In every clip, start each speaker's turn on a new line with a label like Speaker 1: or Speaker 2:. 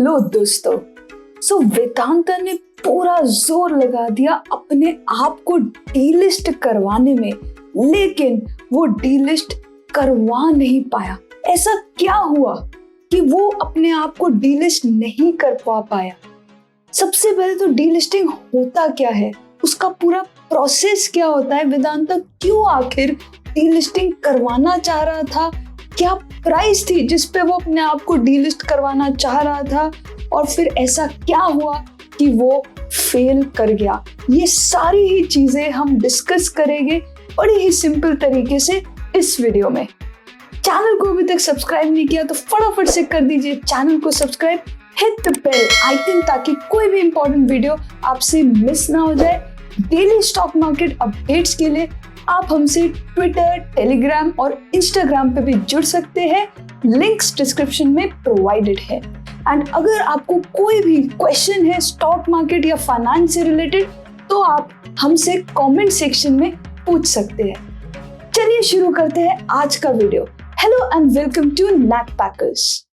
Speaker 1: Hello दोस्तों। वेदांता ने पूरा जोर लगा दिया अपने आप को डीलिस्ट करवाने में, लेकिन वो डीलिस्ट करवा नहीं पाया। ऐसा क्या हुआ कि वो अपने आप को डीलिस्ट नहीं कर पाया? सबसे पहले तो डीलिस्टिंग होता क्या है, उसका पूरा प्रोसेस क्या होता है, वेदांता क्यों आखिर डीलिस्टिंग करवाना चाह रहा था, क्या प्राइस थी जिस पे वो अपने आप को डीलिस्ट करवाना चाह रहा था, और फिर ऐसा क्या हुआ कि वो फेल कर गया। ये सारी ही चीजें हम डिस्कस करेंगे बड़ी ही सिंपल तरीके से इस वीडियो में। चैनल को अभी तक सब्सक्राइब नहीं किया तो फटाफट से कर दीजिए चैनल को subscribe, hit the bell icon ताकि कोई भी इंपॉर्टेंट वीडियो आपसे मिस ना हो जाए। डेली स्टॉक मार्केट अपडेट्स के लिए आप हमसे ट्विटर, टेलीग्राम और इंस्टाग्राम पे भी जुड़ सकते हैं, लिंक्स डिस्क्रिप्शन में प्रोवाइडेड है। एंड अगर आपको कोई भी क्वेश्चन है स्टॉक मार्केट या फाइनेंस से रिलेटेड तो आप हमसे कमेंट सेक्शन में पूछ सकते हैं। चलिए शुरू करते हैं आज का video. Hello and welcome to knack packers.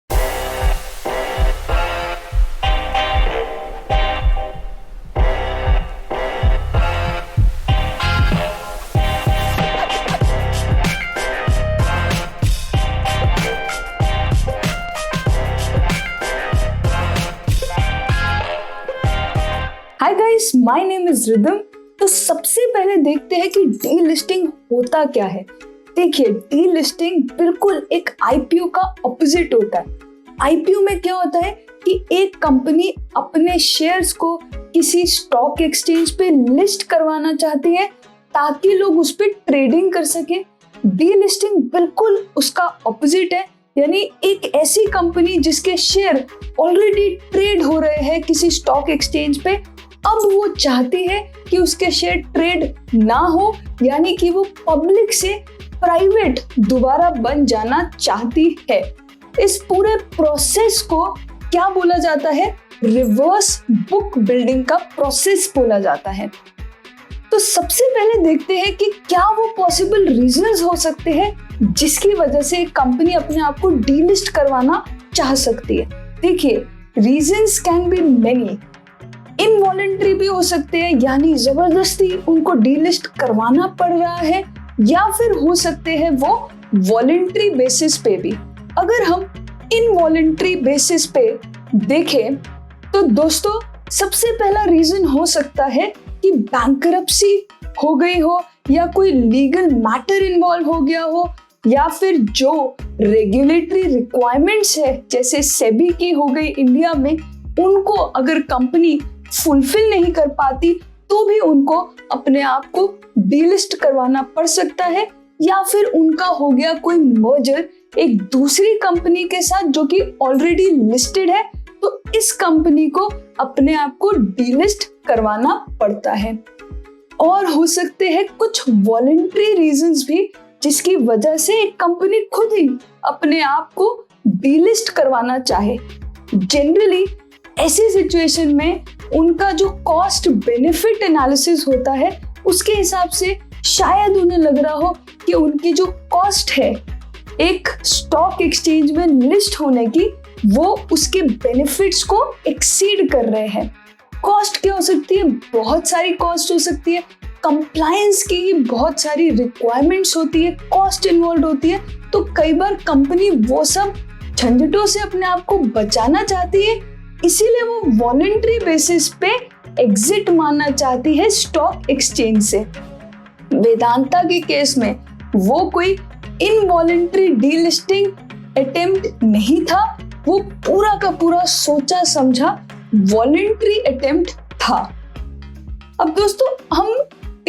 Speaker 1: Hi guys, my name is Rhythm. तो सबसे पहले देखते हैं कि डीलिस्टिंग होता क्या है। देखिए, डीलिस्टिंग बिल्कुल एक आईपीओ का ऑपोजिट होता है। आईपीओ में क्या होता है कि एक कंपनी अपने शेयर्स को किसी स्टॉक एक्सचेंज पे लिस्ट करवाना चाहती है ताकि लोग उस पर ट्रेडिंग कर सके। डीलिस्टिंग बिल्कुल उसका ऑपोजिट है, यानी एक ऐसी कंपनी जिसके शेयर ऑलरेडी ट्रेड हो रहे हैं किसी स्टॉक एक्सचेंज पे, अब वो चाहती है कि उसके शेयर ट्रेड ना हो, यानी कि वो पब्लिक से प्राइवेट दोबारा बन जाना चाहती है। इस पूरे प्रोसेस को क्या बोला जाता है? रिवर्स बुक बिल्डिंग का प्रोसेस बोला जाता है। तो सबसे पहले देखते हैं कि क्या वो पॉसिबल रीजंस हो सकते हैं जिसकी वजह से एक कंपनी अपने आप को डीलिस्ट करवाना चाह सकती है। देखिए, reasons can be many. Involuntary भी हो सकते हैं, यानी जबरदस्ती उनको डीलिस्ट करवाना पड़ रहा है, या फिर हो सकते हैं वो वॉलंटरी बेसिस पे भी। अगर हम इनवॉलंटरी बेसिस पे देखें तो दोस्तों, सबसे पहला रीजन हो सकता है कि बैंकरप्सी हो गई हो, या कोई लीगल मैटर इन्वॉल्व हो गया हो, या फिर जो रेगुलेटरी रिक्वायरमेंट्स है जैसे सेबी की हो गई इंडिया में, उनको अगर कंपनी फुलफिल नहीं कर पाती तो भी उनको अपने आप को डीलिस्ट करवाना पड़ सकता है, या फिर उनका हो गया कोई मर्जर एक दूसरी कंपनी के साथ जो कि ऑलरेडी लिस्टेड है, तो इस कंपनी को अपने आप को डीलिस्ट करवाना पड़ता है। और हो सकते हैं कुछ वॉलंटरी रीजंस भी जिसकी वजह से एक कंपनी खुद ही अपने आप को डीलिस्ट करवाना चाहे। जनरली ऐसी सिचुएशन में उनका जो कॉस्ट बेनिफिट एनालिसिस होता है उसके हिसाब से शायद उन्हें लग रहा हो कि उनकी जो कॉस्ट है एक स्टॉक एक्सचेंज में लिस्ट होने की, वो उसके बेनिफिट्स को एक्सीड कर रहे हैं। कॉस्ट क्या हो सकती है? बहुत सारी कॉस्ट हो सकती है। कंप्लायंस की बहुत सारी रिक्वायरमेंट्स होती है, कॉस्ट इन्वॉल्व होती है। तो कई बार कंपनी वो सब झंझटों से अपने आप को बचाना चाहती है, इसीलिए वो वॉलंटरी बेसिस पे एग्जिट मारना चाहती है स्टॉक एक्सचेंज से। वेदांता के केस में वो कोई इनवॉलंटरी डीलिस्टिंग अटेम्प्ट नहीं था, वो पूरा का पूरा सोचा समझा वॉलंटरी अटेम्प्ट था। अब दोस्तों, हम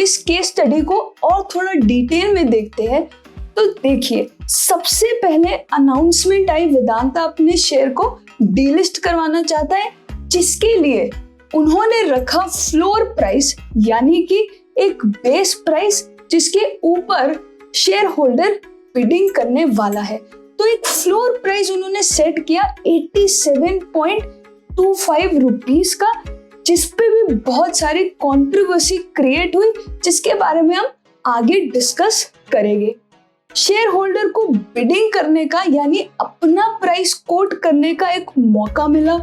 Speaker 1: इस केस स्टडी को और थोड़ा डिटेल में देखते हैं। तो देखिए, सबसे पहले अनाउंसमेंट आई वेदांता अपने शेयर को डीलिस्ट करवाना चाहता है, जिसके लिए उन्होंने रखा फ्लोर प्राइस, यानी कि एक बेस प्राइस जिसके ऊपर शेयर होल्डर बिडिंग करने वाला है। तो एक फ्लोर प्राइस उन्होंने सेट किया 87.25 रुपीस का, जिसपे भी बहुत सारी कंट्रोवर्सी क्रिएट हुई, जिसके बारे में हम आगे डिस्कस करेंगे। शेयर होल्डर को बिडिंग करने का यानी अपना प्राइस कोट करने का एक मौका मिला।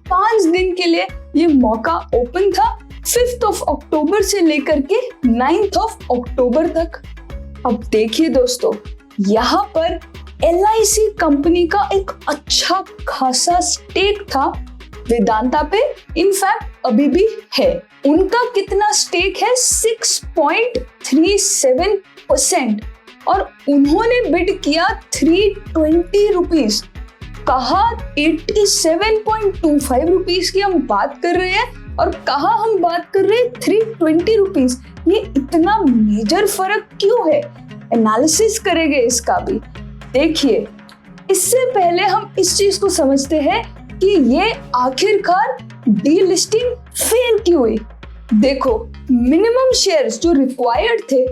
Speaker 1: 5 दिन के लिए ये मौका ओपन था, 5 अक्टूबर से लेकर के 9 अक्टूबर तक। अब देखिए दोस्तों, यहाँ पर LIC कंपनी का एक अच्छा खासा स्टेक था वेदांता पे, इनफैक्ट अभी भी है। उनका कितना स्टेक है? 6.37% और उन्होंने बिड किया 320 रुपीज। कहा 87.25 रुपीज की हम बात कर रहे हैं और कहा हम बात कर रहे हैं 320 रुपीज। ये इतना मेजर फर्क क्यों है? एनालिसिस करेंगे इसका भी। देखिए, इससे पहले हम इस चीज को समझते हैं कि ये आखिरकार डीलिस्टिंग फेल क्यों हुई। देखो, मिनिमम शेयर्स जो रिक्वायर्ड थे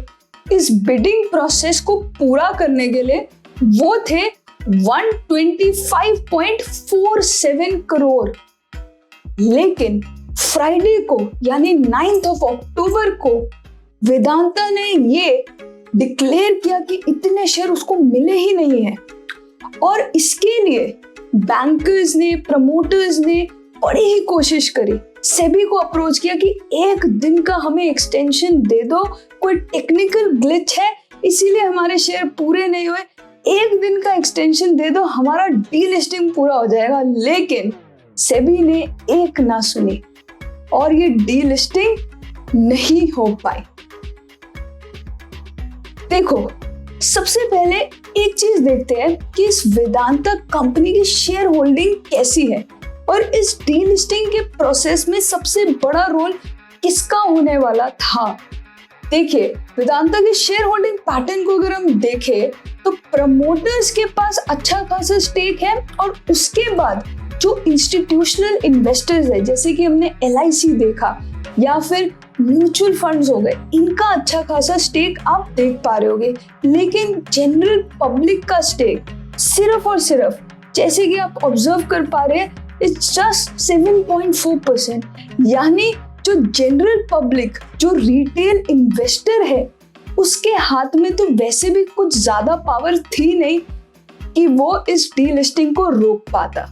Speaker 1: इस बिडिंग प्रोसेस को पूरा करने के लिए वो थे 125.47 करोड़। लेकिन फ्राइडे को यानी 9 अक्टूबर को वेदांता ने ये डिक्लेयर किया कि इतने शेयर उसको मिले ही नहीं है और इसके लिए बैंकर्स ने, प्रमोटर्स ने बड़ी ही कोशिश करी, सेबी को अप्रोच किया कि 1 दिन का हमें एक्सटेंशन दे दो, कोई टेक्निकल ग्लिच है इसीलिए हमारे शेयर पूरे नहीं हुए, 1 दिन का एक्सटेंशन दे दो, हमारा डीलिस्टिंग पूरा हो जाएगा। लेकिन सेबी ने एक ना सुनी और ये डीलिस्टिंग नहीं हो पाई। देखो, सबसे पहले एक चीज देखते हैं कि इस वेदांता कंपनी की शेयर होल्डिंग कैसी है और इस डीलिस्टिंग के प्रोसेस में सबसे बड़ा रोल किसका होने वाला था। देखिए, वेदांता के शेयर होल्डिंग पैटर्न को अगर हम देखें तो प्रमोटर्स के पास अच्छा खासा स्टेक है और उसके बाद जो इंस्टीट्यूशनल इन्वेस्टर्स है, जैसे कि हमने LIC देखा या फिर म्यूचुअल फंड्स हो गए, इनका अच्छा खासा स्टेक आप देख पा रहे होगे। लेकिन जनरल पब्लिक का स्टेक सिर्फ और सिर्फ, जैसे कि आप ऑब्जर्व कर पा रहे हैं, इट्स जस्ट 7.4%। यानी जो जनरल पब्लिक, जो रिटेल इन्वेस्टर है, उसके हाथ में तो वैसे भी कुछ ज्यादा पावर थी नहीं कि वो इस डीलिस्टिंग को रोक पाता।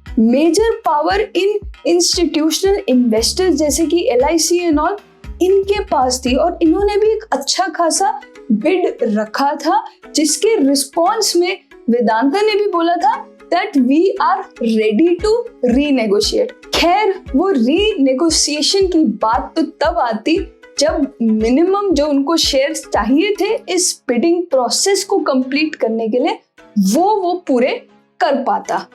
Speaker 1: Major power in institutional investors जैसे कि LIC एंड ऑल, इनके पास थी और इन्होंने भी एक अच्छा खासा बिड रखा था, जिसके रिस्पॉन्स में वेदांता ने भी बोला था that we are ready to renegotiate. खैर, वो रीनेगोशिएशन की बात तो तब आती जब मिनिमम जो उनको शेयर्स चाहिए थे इस बिडिंग प्रोसेस को कंप्लीट करने के लिए वो पूरे कर पाता।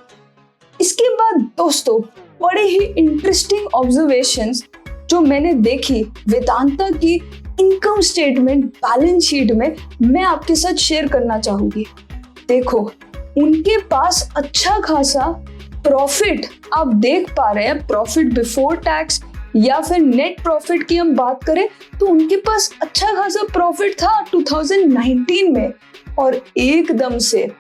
Speaker 1: इसके बाद दोस्तों, बड़े ही इंटरेस्टिंग ऑब्जर्वेशंस जो मैंने देखी वेदांता की इनकम स्टेटमेंट, बैलेंस शीट में, मैं आपके साथ शेयर करना चाहूंगी। देखो, उनके पास अच्छा खासा प्रॉफिट आप देख पा रहे हैं, प्रॉफिट बिफोर टैक्स या फिर नेट प्रॉफिट की हम बात करें तो उनके पास अच्छा खासा प्रॉफिट था 2019 में और एकदम से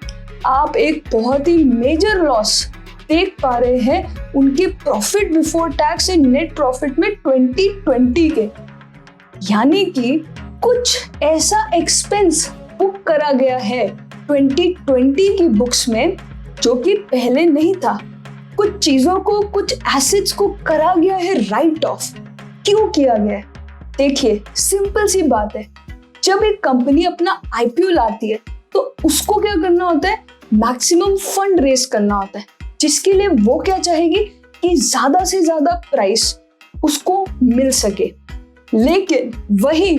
Speaker 1: आप एक बहुत ही मेजर लॉस देख पा रहे हैं उनके profit before tax and net profit में 2020 के। यानी कि कुछ ऐसा एक्सपेंस बुक करा गया है 2020 की बुक्स में जो कि पहले नहीं था। कुछ चीजों को, कुछ एसेट्स को करा गया है राइट ऑफ। क्यों किया गया है? देखिए, सिंपल सी बात है, जब एक कंपनी अपना IPO लाती है तो उसको क्या करना होता है? मैक्सिमम फंड रेज करना होता है, जिसके लिए वो क्या चाहेगी कि ज्यादा से ज्यादा प्राइस उसको मिल सके। लेकिन वही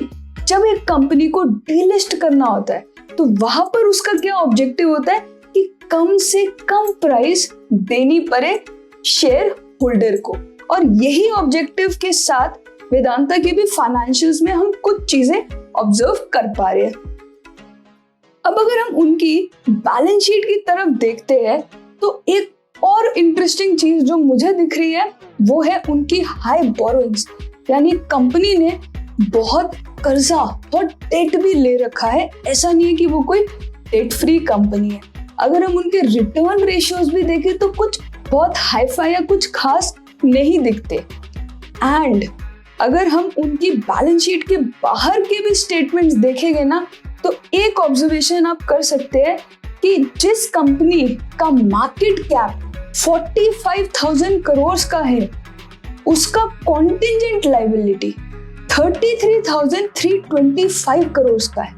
Speaker 1: जब एक कंपनी को डीलिस्ट करना होता है तो वहां पर उसका क्या ऑब्जेक्टिव होता है कि कम से कम प्राइस देनी पड़े शेयर होल्डर को। और यही ऑब्जेक्टिव के साथ वेदांता के भी फाइनेंशियल्स में हम कुछ चीजें ऑब्जर्व कर पा रहे हैं। अब अगर हम उनकी बैलेंस शीट की तरफ देखते हैं तो एक और इंटरेस्टिंग चीज जो मुझे दिख रही है वो है उनकी हाई बोरोइंग्स। यानी कंपनी ने बहुत कर्जा, बहुत डेट भी ले रखा है। ऐसा नहीं है कि वो कोई डेट फ्री कंपनी है। अगर हम उनके रिटर्न रेशियोज भी देखें तो कुछ बहुत हाई फाई या कुछ खास नहीं दिखते। एंड अगर हम उनकी बैलेंस शीट के बाहर के भी स्टेटमेंट्स देखेंगे ना तो एक ऑब्जर्वेशन आप कर सकते हैं कि जिस कंपनी का मार्केट कैप 45,000 करोड़ का है, उसका कॉन्टिंजेंट लायबिलिटी 33,325 करोड़ का है।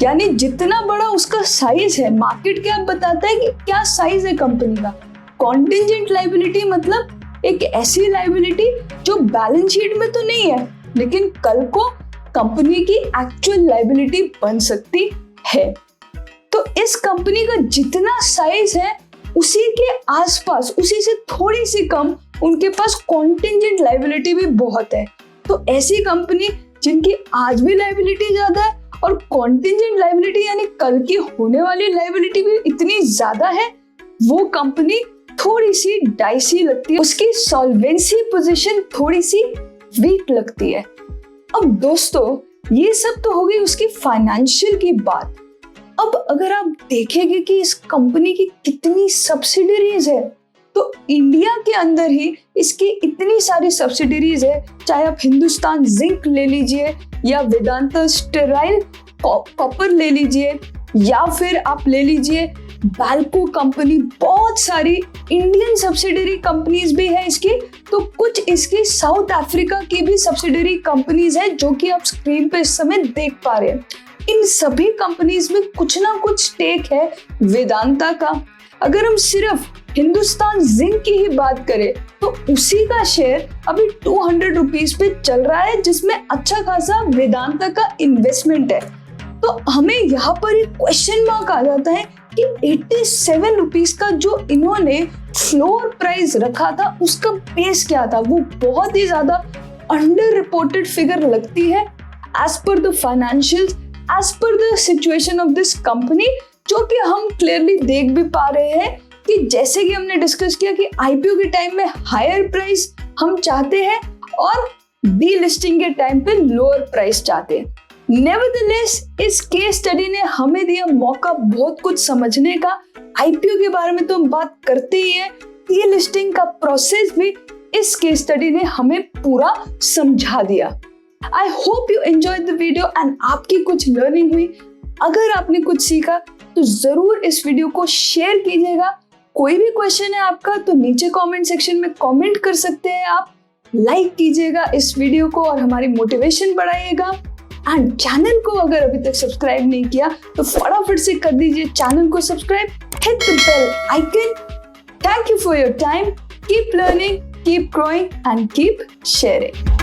Speaker 1: यानी जितना बड़ा उसका साइज है, मार्केट कैप बताता है कि क्या साइज है कंपनी का। कॉन्टिंजेंट लायबिलिटी मतलब एक ऐसी लायबिलिटी जो बैलेंस शीट में तो नहीं है, लेकिन कल को कंपनी की एक्चुअल लायबिलिटी बन सकती है। तो इस कंपनी का जितना साइज है उसी के आसपास, उसी से थोड़ी सी कम उनके पास कॉन्टिंजेंट लायबिलिटी भी बहुत है। तो ऐसी कंपनी जिनकी आज भी लायबिलिटी ज्यादा है और कॉन्टिंजेंट लायबिलिटी यानी कल की होने वाली लायबिलिटी भी इतनी ज्यादा है, वो कंपनी थोड़ी सी डाइसी लगती है, उसकी सॉल्वेंसी पोजीशन थोड़ी सी वीक लगती है। अब दोस्तों, ये सब तो हो गई उसकी फाइनेंशियल की बात। अब अगर आप देखेंगे कि इस कंपनी की कितनी सब्सिडरीज है, तो इंडिया के अंदर ही इसकी इतनी सारी सब्सिडरीज है। चाहे आप हिंदुस्तान जिंक ले लीजिए या वेदांता स्टेराइल कॉपर ले लीजिए या फिर आप ले लीजिए बैल्को कंपनी, बहुत सारी इंडियन सब्सिडरी कंपनीज भी है इसकी। तो कुछ इसकी साउथ अफ्रीका की भी सब्सिडरी कंपनीज है जो कि आप स्क्रीन पे इस समय देख पा रहे हैं। इन सभी कंपनीज में कुछ ना कुछ स्टेक है वेदांता का। अगर हम सिर्फ हिंदुस्तान जिंक की ही बात करें तो उसी का शेयर अभी 200 रुपीज पे चल रहा है, जिसमें अच्छा खासा वेदांता का इन्वेस्टमेंट है। तो हमें यहाँ पर एक क्वेश्चन मार्क आ जाता है कि 87 रुपीज का जो इन्होंने फ्लोर प्राइस रखा था उसका बेस क्या था। वो बहुत ही ज्यादा अंडर रिपोर्टेड फिगर लगती है as per the financials, as per the situation of this company, जो कि हम क्लियरली देख भी पा रहे हैं कि जैसे कि हमने डिस्कस किया कि आईपीओ के टाइम में हायर प्राइस हम चाहते हैं और डीलिस्टिंग के टाइम पे लोअर प्राइस चाहते हैं। नेवरदलेस इस केस स्टडी ने हमें दिया मौका बहुत कुछ समझने का। आईपीओ के बारे में तो हम बात करते ही है, डीलिस्टिंग का प्रोसेस भी इस केस स्टडी ने हमें पूरा समझा दिया। I hope you enjoyed the video and आपकी कुछ लर्निंग हुई। अगर आपने कुछ सीखा तो जरूर इस वीडियो को शेयर कीजिएगा। कोई भी क्वेश्चन है आपका तो नीचे कमेंट सेक्शन में कमेंट कर सकते हैं आप। लाइक कीजिएगा इस वीडियो को और हमारी मोटिवेशन बढ़ाइएगा। एंड चैनल को अगर अभी तक सब्सक्राइब नहीं किया तो फटाफट से कर दीजिए चैनल को subscribe, hit the bell icon. Thank you for your time. Keep learning, keep growing and keep sharing.